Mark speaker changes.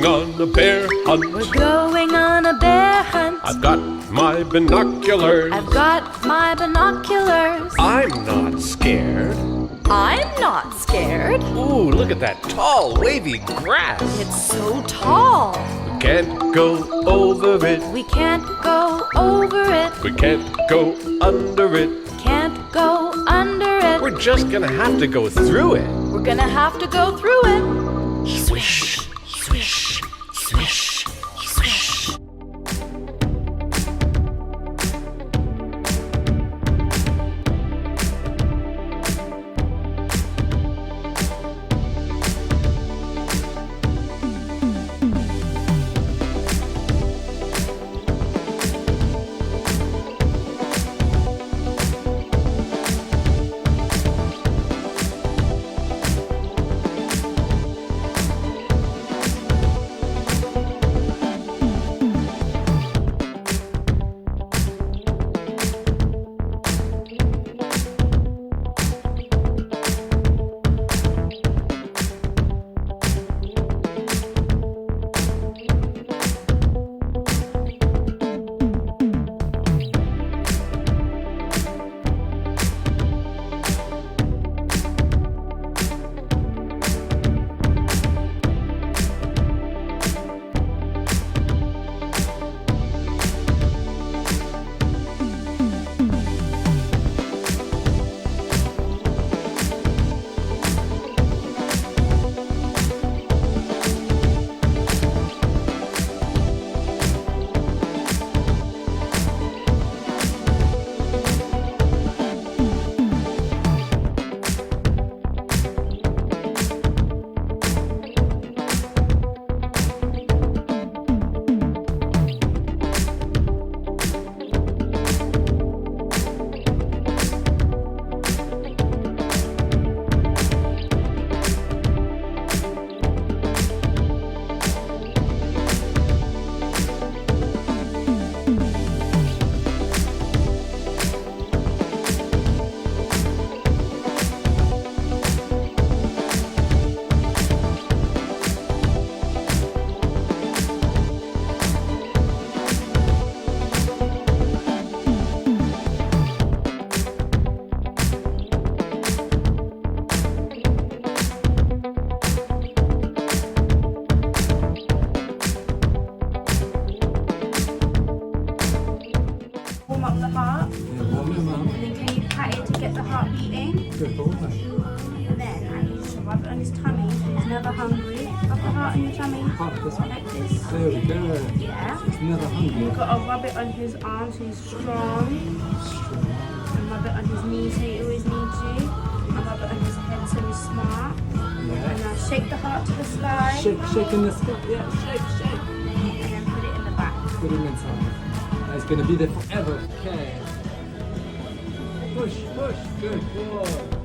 Speaker 1: going on a bear hunt.
Speaker 2: We're going on a bear hunt.
Speaker 1: I've got my binoculars.
Speaker 2: I've got my binoculars.
Speaker 1: I'm not scared.
Speaker 2: I'm not scared.
Speaker 1: Ooh, look at that tall, wavy grass.
Speaker 2: It's so tall.
Speaker 1: We can't go over it.
Speaker 2: We can't go over it.
Speaker 1: We can't go under it.
Speaker 2: Can't go under it.
Speaker 1: We're just gonna have to go through it.
Speaker 2: We're gonna have to go through it.
Speaker 1: Swish, swish, swish, swish.
Speaker 3: Warm up the heart, and then can you pat it to get the heart beating? And then I need to rub it on his tummy so he's never hungry. Rub the heart on your tummy, like this.
Speaker 4: There we go.
Speaker 3: Yeah.
Speaker 4: It's never hungry.
Speaker 3: You've got to rub it on his arm so he's strong. And rub it on his knees so he always needs you. And rub it on his head so he's smart. And now shake the heart to the sky.
Speaker 4: Shake in the sky. Yeah, shake.
Speaker 3: And then put it in the back.
Speaker 4: Put him inside. It's gonna be there forever. Okay. Push. Good boy.